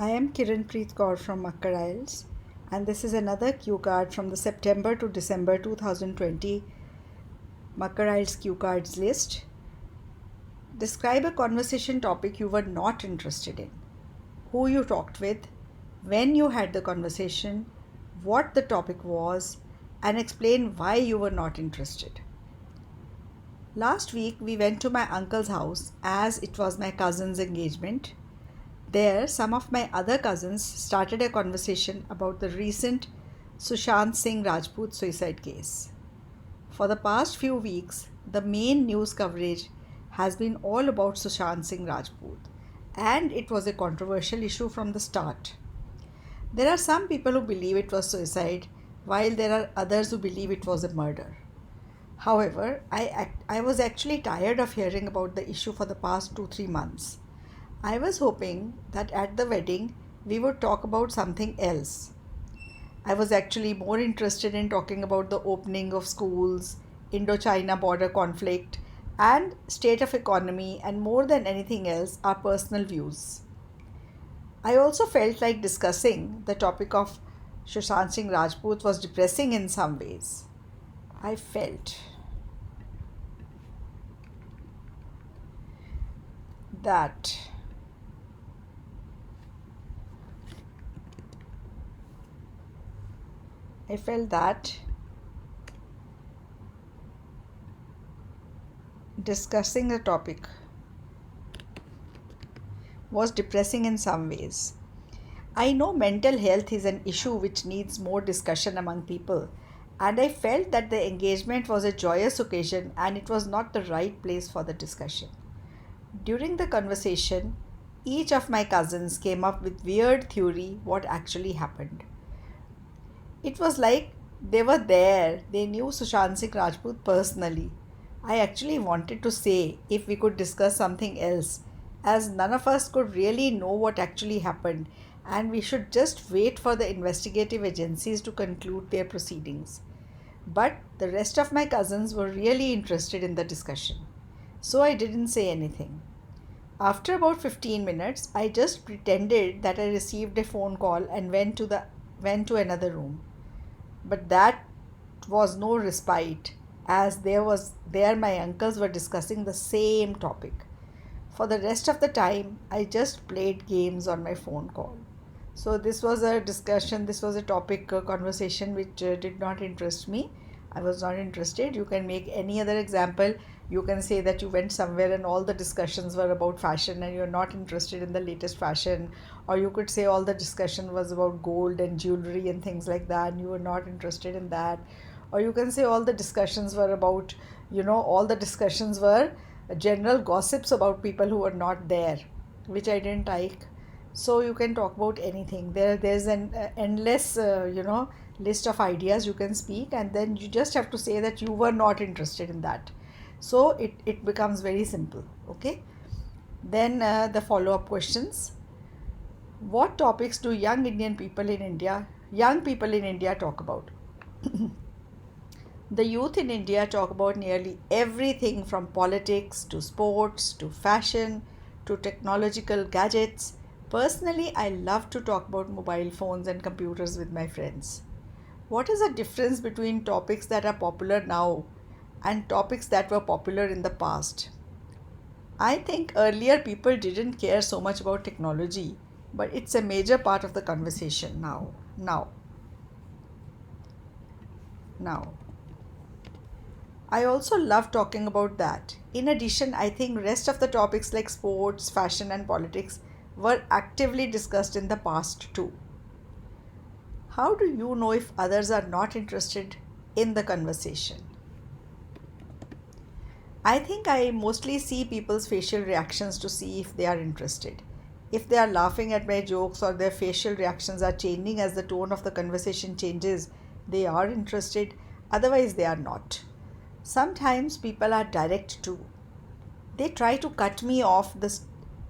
I am Kiranpreet Kaur from Makkar IELTS, and this is another cue card from the September to December 2020 Makkar IELTS cue cards list. Describe a conversation topic you were not interested in, who you talked with, when you had the conversation, what the topic was, and explain why you were not interested. Last week we went to my uncle's house as it was my cousin's engagement. There, some of my other cousins started a conversation about the recent Sushant Singh Rajput suicide case. For the past few weeks, the main news coverage has been all about Sushant Singh Rajput, and it was a controversial issue from the start. There are some people who believe it was suicide, while there are others who believe it was a murder. However, I was actually tired of hearing about the issue for the past 2 3 months. I was hoping that at the wedding we would talk about something else. I was actually more interested in talking about the opening of schools, Indo-China border conflict, and state of economy, and more than anything else, our personal views. I also felt like discussing the topic of Sushant Singh Rajput was depressing in some ways. I felt that I felt that discussing the topic was depressing in some ways. I know mental health is an issue which needs more discussion among people, and I felt that the engagement was a joyous occasion and it was not the right place for the discussion. During the conversation, each of my cousins came up with weird theory what actually happened. It was like they were there, they knew Sushant Singh Rajput personally. I actually wanted to say if we could discuss something else, as none of us could really know what actually happened, and we should just wait for the investigative agencies to conclude their proceedings. But the rest of my cousins were really interested in the discussion, so I didn't say anything. After about 15 minutes, I just pretended that I received a phone call and went to another room. But that was no respite, as there my uncles were discussing the same topic. For the rest of the time, I just played games on my phone call. So this was a discussion, this was a topic conversation which did not interest me. I was not interested. You can make any other example. You can say that you went somewhere and all the discussions were about fashion and you're not interested in the latest fashion, or you could say all the discussion was about gold and jewelry and things like that and you were not interested in that, or you can say all the discussions were about, all the discussions were general gossips about people who were not there, which I didn't like. So you can talk about anything. There's an endless list of ideas you can speak, and then you just have to say that you were not interested in that. So it becomes very simple. Okay. Then the follow-up questions. What topics do young people in India talk about? The youth in India talk about nearly everything from politics to sports to fashion to technological gadgets. Personally, I love to talk about mobile phones and computers with my friends. What is the difference between topics that are popular now and topics that were popular in the past? I think earlier people didn't care so much about technology, but it's a major part of the conversation now. Now. I also love talking about that. In addition, I think rest of the topics like sports, fashion and politics were actively discussed in the past too. How do you know if others are not interested in the conversation? I think I mostly see people's facial reactions to see if they are interested. If they are laughing at my jokes or their facial reactions are changing as the tone of the conversation changes, they are interested, otherwise, they are not. Sometimes people are direct too. They try to cut me off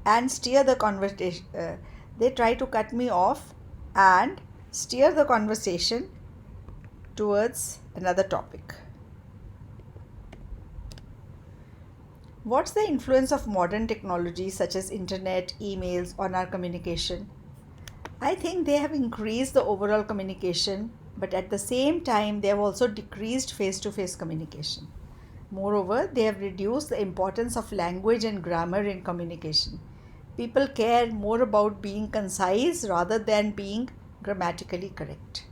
and steer the conversation. They try to cut me off and steer the conversation towards another topic. What's the influence of modern technology such as internet, emails on our communication? I think they have increased the overall communication, but at the same time, they have also decreased face to face communication. Moreover, they have reduced the importance of language and grammar in communication. People care more about being concise rather than being grammatically correct.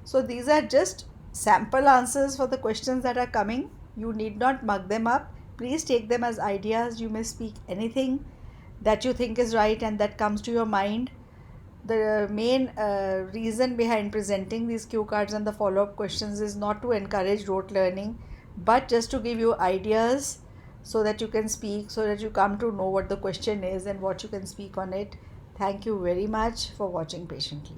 So, these are just sample answers for the questions that are coming. You need not mug them up. Please take them as ideas. You may speak anything that you think is right and that comes to your mind. The main reason behind presenting these cue cards and the follow up questions is not to encourage rote learning, but just to give you ideas so that you can speak, so that you come to know what the question is and what you can speak on it. Thank you very much for watching patiently.